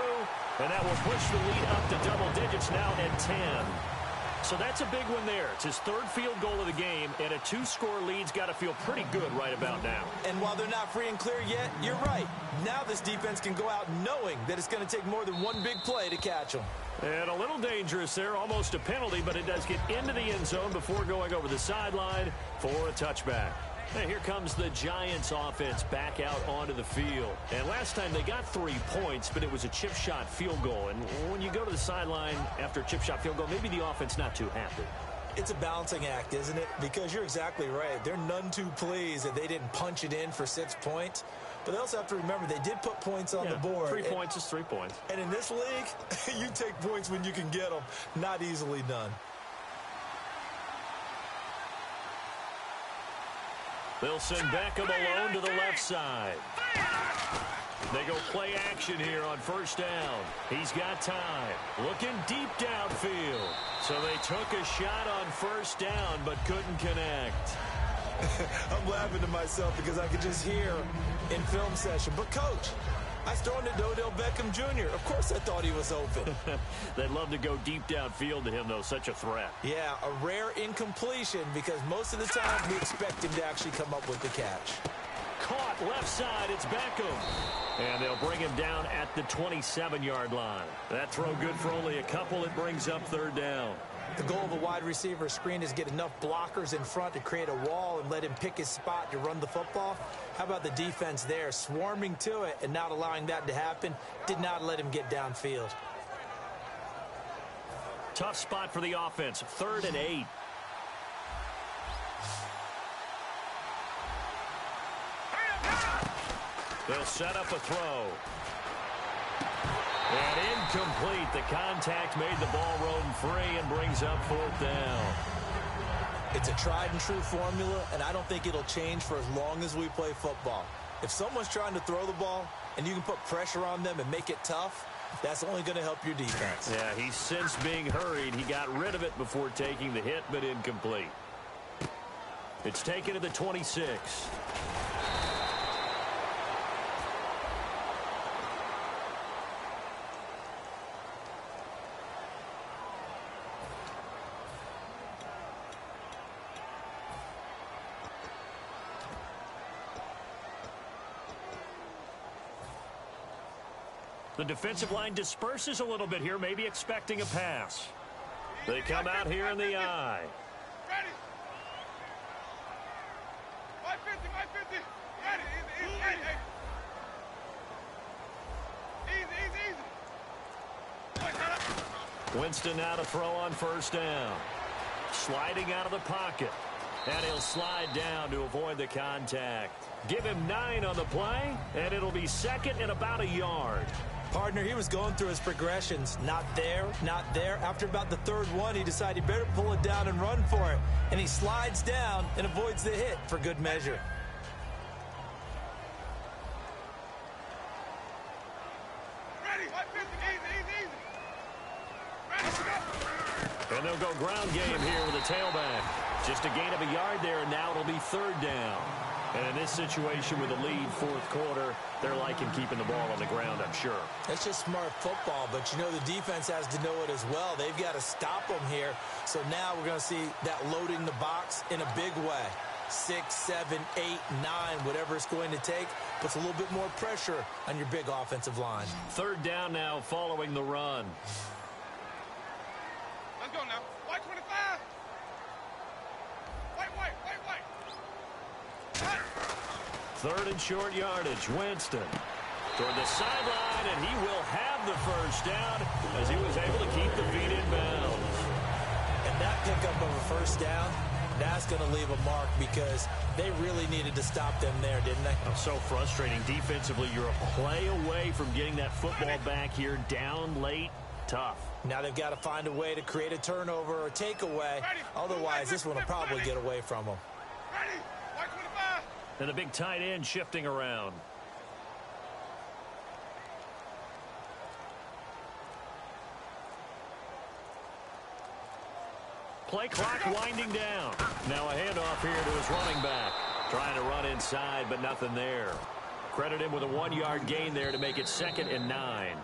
and that will push the lead up to double digits now at 10. So that's a big one there. It's his third field goal of the game, and a two-score lead's got to feel pretty good right about now. And while they're not free and clear yet, you're right. Now this defense can go out knowing that it's going to take more than one big play to catch them. And a little dangerous there, almost a penalty, but it does get into the end zone before going over the sideline for a touchback. And here comes the Giants offense back out onto the field. And last time they got 3 points, but it was a chip shot field goal. And when you go to the sideline after a chip shot field goal, maybe the offense not too happy. It's a balancing act, isn't it? Because you're exactly right. They're none too pleased that they didn't punch it in for 6 points. But they also have to remember they did put points on the board. 3 points is 3 points. And in this league, you take points when you can get them. Not easily done. They'll send Beckham alone to the left side. They go play action here on first down. He's got time. Looking deep downfield. So they took a shot on first down but couldn't connect. I'm laughing to myself because I could just hear in film session. But, Coach, I was throwing to Odell Beckham Jr. Of course I thought he was open. They'd love to go deep downfield to him, though. Such a threat. Yeah, a rare incompletion because most of the time we expect him to actually come up with the catch. Caught left side. It's Beckham. And they'll bring him down at the 27-yard line. That throw good for only a couple. It brings up third down. The goal of a wide receiver screen is get enough blockers in front to create a wall and let him pick his spot to run the football. How about the defense there, swarming to it and not allowing that to happen? Did not let him get downfield. Tough spot for the offense, 3rd and 8. They'll set up a throw. And incomplete. The contact made the ball roam free and brings up 4th down. It's a tried and true formula, and I don't think it'll change for as long as we play football. If someone's trying to throw the ball and you can put pressure on them and make it tough, that's only going to help your defense. Yeah, he's since being hurried. He got rid of it before taking the hit, but incomplete. It's taken to the 26. The defensive line disperses a little bit here, maybe expecting a pass. They come out here in the eye. Ready. 550, 550. Ready. Easy. Winston now to throw on first down. Sliding out of the pocket. And he'll slide down to avoid the contact. Give him 9 on the play, and it'll be 2nd and about a yard. Partner, he was going through his progressions. Not there, not there. After about the 3rd one, he decided he better pull it down and run for it. And he slides down and avoids the hit for good measure. Ready. 550. Easy. Ready. And they'll go ground game here with a tailback. Just a gain of a yard there, and now it'll be 3rd down. And in this situation with the lead 4th quarter, they're liking keeping the ball on the ground, I'm sure. That's just smart football, but you know the defense has to know it as well. They've got to stop them here. So now we're going to see that loading the box in a big way. 6, 7, 8, 9, whatever it's going to take, puts a little bit more pressure on your big offensive line. 3rd down now following the run. Let's go now. White 25. White. 3rd and short yardage. Winston toward the sideline, and he will have the first down as he was able to keep the feet in bounds. And that pickup of a first down That's going to leave a mark because they really needed to stop them there, didn't they? Oh, so frustrating. Defensively, you're a play away from getting that football back here. Down late, tough. Now they've got to find a way to create a turnover or takeaway. Otherwise, this one will probably get away from them. And the big tight end shifting around. Play clock winding down. Now a handoff here to his running back. Trying to run inside, but nothing there. Credit him with a 1-yard gain there to make it 2nd and 9.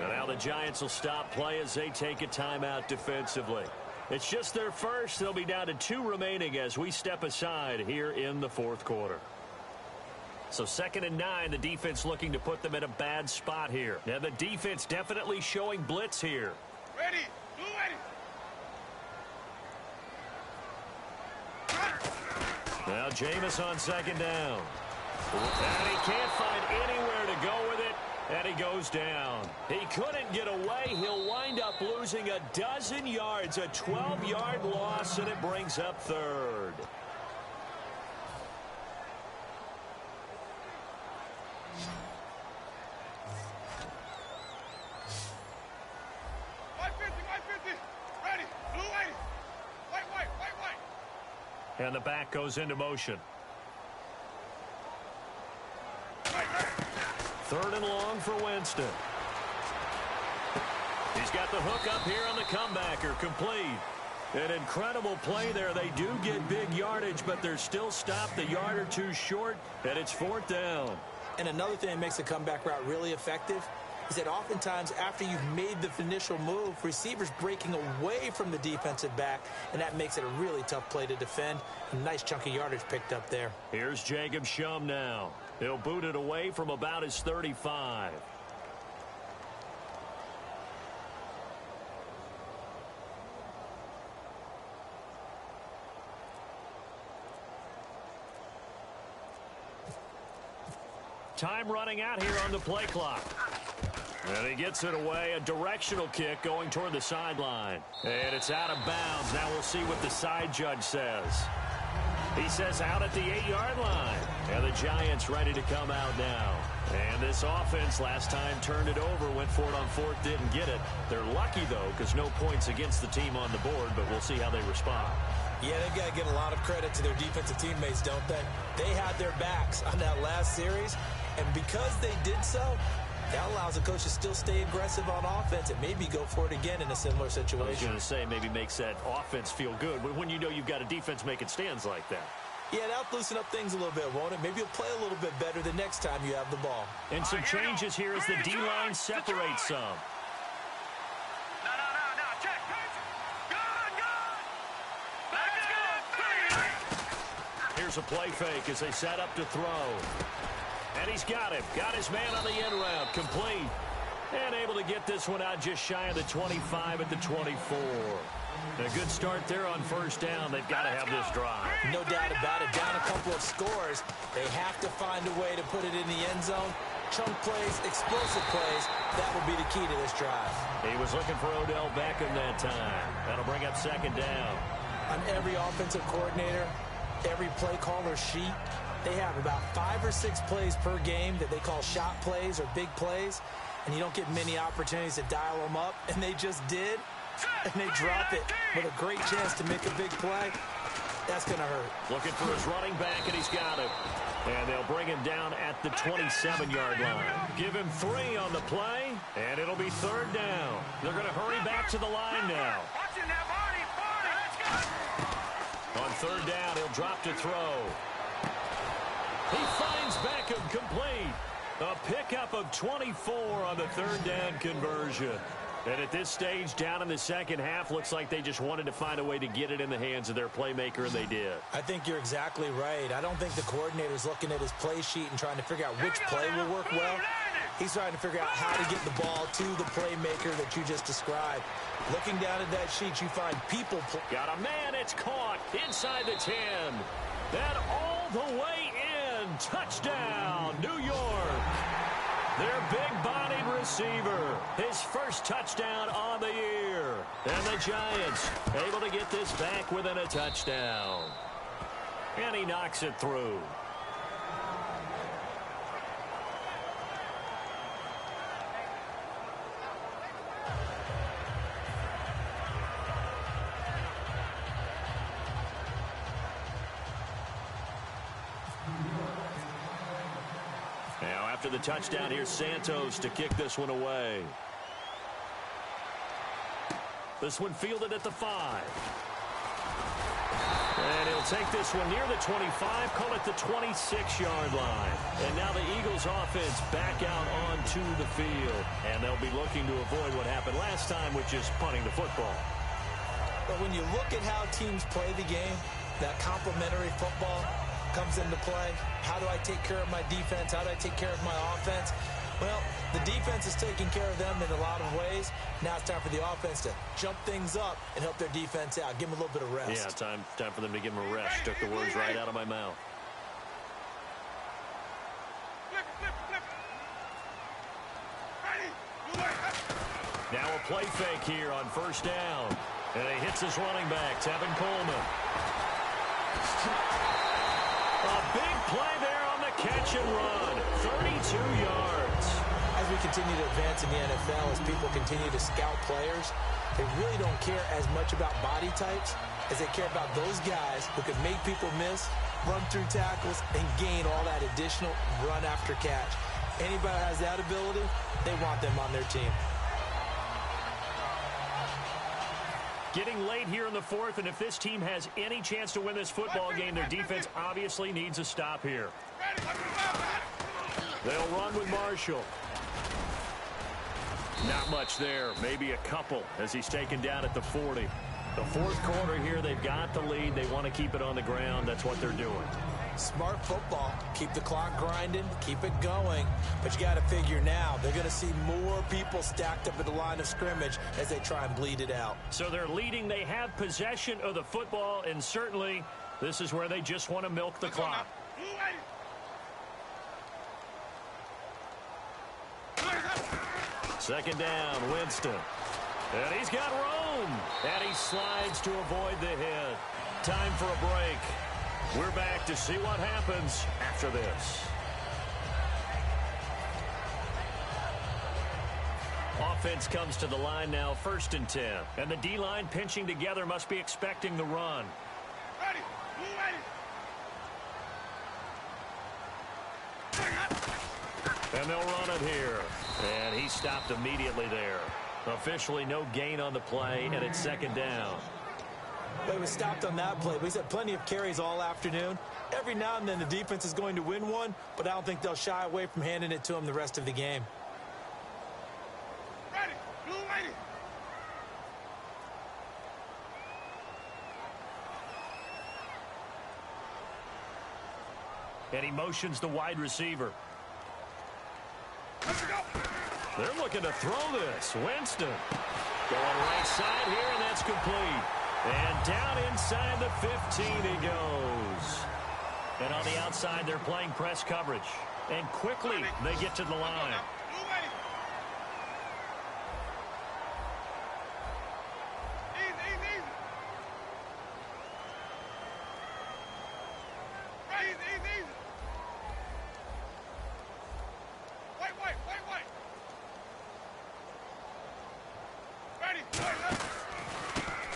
And now the Giants will stop play as they take a timeout defensively. It's just their first. They'll be down to 2 remaining as we step aside here in the 4th quarter. So 2nd and 9, the defense looking to put them in a bad spot here. Now the defense definitely showing blitz here. Ready, blue ready. Now Jameis on 2nd down. And he can't find anywhere to go with it. And he goes down. He couldn't get away. He'll wind up losing a dozen yards. A 12-yard loss, and it brings up 3rd. And the back goes into motion. 3rd and long for Winston. He's got the hook up here on the comebacker. Complete. An incredible play there. They do get big yardage, but they're still stopped a yard or 2 short, and it's 4th down. And another thing that makes a comeback route really effective is that oftentimes after you've made the initial move, receivers breaking away from the defensive back, and that makes it a really tough play to defend. A nice chunk of yardage picked up there. Here's Jacob Shum now. He'll boot it away from about his 35. Time running out here on the play clock. And he gets it away. A directional kick going toward the sideline. And it's out of bounds. Now we'll see what the side judge says. He says out at the 8-yard line. And the Giants ready to come out now. And this offense last time turned it over, went for it on 4th, didn't get it. They're lucky, though, because no points against the team on the board, but we'll see how they respond. Yeah, they've got to give a lot of credit to their defensive teammates, don't they? They had their backs on that last series, and because they did so, that allows the coach to still stay aggressive on offense and maybe go for it again in a similar situation. I was going to say maybe makes that offense feel good, but when you know you've got a defense making stands like that. Yeah, that'll loosen up things a little bit, won't it? Maybe you'll play a little bit better the next time you have the ball. And some changes here as the D-line separates some. No, check. Good. Let's go. Here's a play fake as they set up to throw. And he's got him. Got his man on the end route. Complete. And able to get this one out just shy of the 25 at the 24. A good start there on 1st down. They've got to have this drive. No doubt about it. Down a couple of scores. They have to find a way to put it in the end zone. Chunk plays, explosive plays. That will be the key to this drive. He was looking for Odell Beckham that time. That'll bring up 2nd down. On every offensive coordinator, every play caller sheet, they have about 5 or 6 plays per game that they call shot plays or big plays. And you don't get many opportunities to dial them up. And they just did. And they drop it with a great chance to make a big play. That's going to hurt. Looking for his running back, and he's got him. And they'll bring him down at the 27-yard line. Give him 3 on the play, and it'll be 3rd down. They're going to hurry back to the line now. On 3rd down, he'll drop to throw. He finds Beckham complete. A pickup of 24 on the 3rd down conversion. And at this stage, down in the second half, looks like they just wanted to find a way to get it in the hands of their playmaker, and they did. I think you're exactly right. I don't think the coordinator's looking at his play sheet and trying to figure out which play will work well. He's trying to figure out how to get the ball to the playmaker that you just described. Looking down at that sheet, you find people. Got a man, it's caught inside the 10. And all the way in. Touchdown, New York. Their big-bodied receiver. His first touchdown on the year. And the Giants able to get this back within a touchdown. And he knocks it through. Now after the touchdown, here's Santos to kick this one away. This one fielded at the 5. And he'll take this one near the 25, call it the 26-yard line. And now the Eagles offense back out onto the field. And they'll be looking to avoid what happened last time, which is punting the football. But when you look at how teams play the game, that complementary football comes into play. How do I take care of my defense? How do I take care of my offense? Well, the defense is taking care of them in a lot of ways. Now it's time for the offense to jump things up and help their defense out. Give them a little bit of rest. Yeah, time for them to give them a rest. Took the words right out of my mouth. Now a play fake here on first down. And he hits his running back, Tevin Coleman. A big play there on the catch and run. 32 yards. As we continue to advance in the NFL, as people continue to scout players, they really don't care as much about body types as they care about those guys who can make people miss, run through tackles, and gain all that additional run after catch. Anybody who has that ability, they want them on their team. Getting late here in the fourth, and if this team has any chance to win this football game, their defense obviously needs a stop here. They'll run with Marshall. Not much there, maybe a couple as he's taken down at the 40. The fourth quarter here, they've got the lead. They want to keep it on the ground. That's what they're doing. Smart football. Keep the clock grinding. Keep it going. But you got to figure now, they're going to see more people stacked up at the line of scrimmage as they try and bleed it out. So they're leading. They have possession of the football, and certainly this is where they just want to milk the clock. Second down, Winston. And he's got room. And he slides to avoid the hit. Time for a break. We're back to see what happens after this. Offense comes to the line now, 1st and 10. And the D-line pinching together must be expecting the run. And they'll run it here. And he stopped immediately there. Officially no gain on the play, and it's 2nd down. But he was stopped on that play. He's had plenty of carries all afternoon. Every now and then the defense is going to win one, but I don't think they'll shy away from handing it to him the rest of the game. Ready, blue lady. And he motions the wide receiver. Let's go. They're looking to throw this. Winston going right side here, and that's complete. And down inside the 15 he goes. And on the outside, they're playing press coverage. And quickly, they get to the line.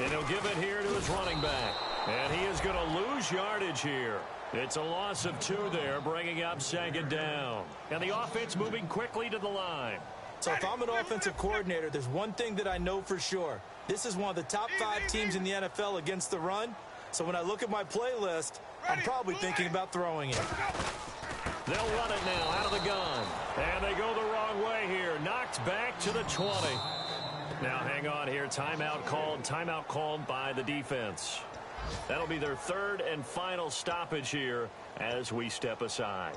And he'll give it here to his running back. And he is going to lose yardage here. It's a loss of 2 there, bringing up 2nd down. And the offense moving quickly to the line. So if I'm an offensive coordinator, there's one thing that I know for sure. This is one of the top 5 teams in the NFL against the run. So when I look at my playlist, I'm probably thinking about throwing it. They'll run it now out of the gun. And they go the wrong way here. Knocked back to the 20. Now hang on here. Timeout called by the defense. That'll be their 3rd and final stoppage here as we step aside.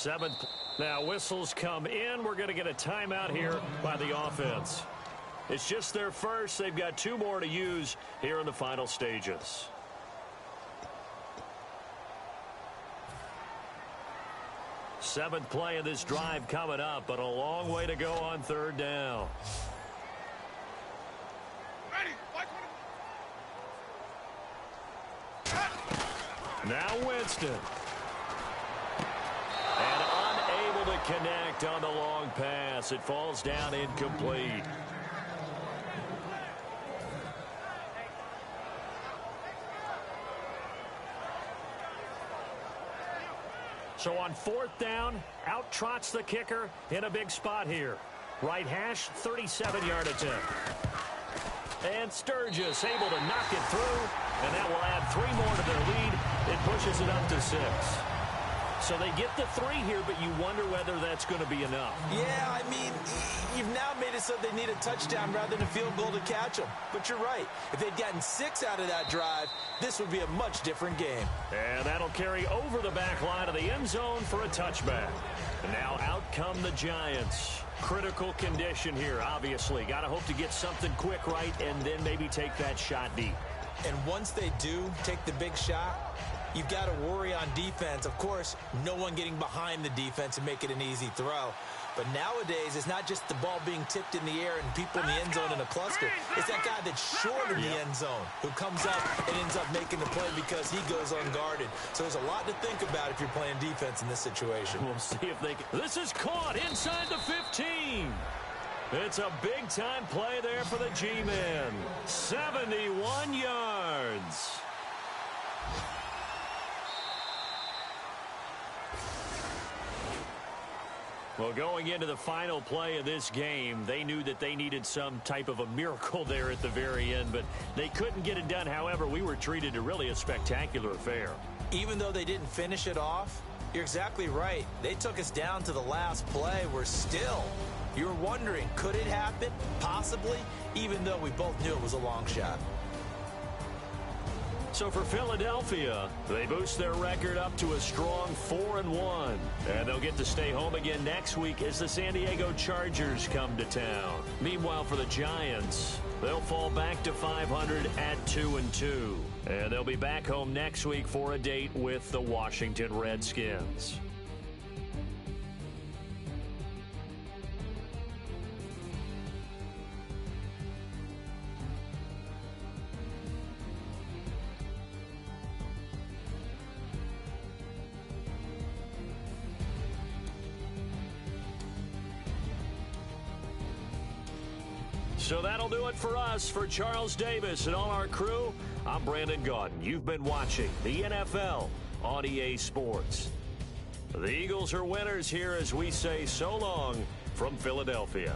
Seventh. Now whistles come in. We're going to get a timeout here by the offense. It's just their first. They've got 2 more to use here in the final stages. Seventh play of this drive coming up, but a long way to go on 3rd down. Now Winston. And unable to connect on the long pass. It falls down incomplete. So on 4th down, out trots the kicker in a big spot here. Right hash, 37-yard attempt. And Sturgis able to knock it through, and that will add 3 more to their lead. It pushes it up to 6. So they get the 3 here, but you wonder whether that's going to be enough. Yeah, I mean, you've now made it so they need a touchdown rather than a field goal to catch them. But you're right. If they'd gotten 6 out of that drive, this would be a much different game. And that'll carry over the back line of the end zone for a touchback. And now out come the Giants. Critical condition here, obviously. Got to hope to get something quick right and then maybe take that shot deep. And once they do take the big shot, you've got to worry on defense. Of course, no one getting behind the defense and make it an easy throw. But nowadays, it's not just the ball being tipped in the air and people in the end zone in a cluster. It's that guy that's short in the end zone who comes up and ends up making the play because he goes unguarded. So there's a lot to think about if you're playing defense in this situation. We'll see if they can. This is caught inside the 15. It's a big-time play there for the G-men. 71 yards. Well, going into the final play of this game, they knew that they needed some type of a miracle there at the very end, but they couldn't get it done. However, we were treated to really a spectacular affair. Even though they didn't finish it off, you're exactly right. They took us down to the last play. We're still, you're wondering, could it happen? Possibly, even though we both knew it was a long shot. So for Philadelphia, they boost their record up to a strong 4-1. And they'll get to stay home again next week as the San Diego Chargers come to town. Meanwhile, for the Giants, they'll fall back to 500 at 2-2. And they'll be back home next week for a date with the Washington Redskins. So that'll do it for us. For Charles Davis and all our crew, I'm Brandon Gaudin. You've been watching the NFL on EA Sports. The Eagles are winners here as we say so long from Philadelphia.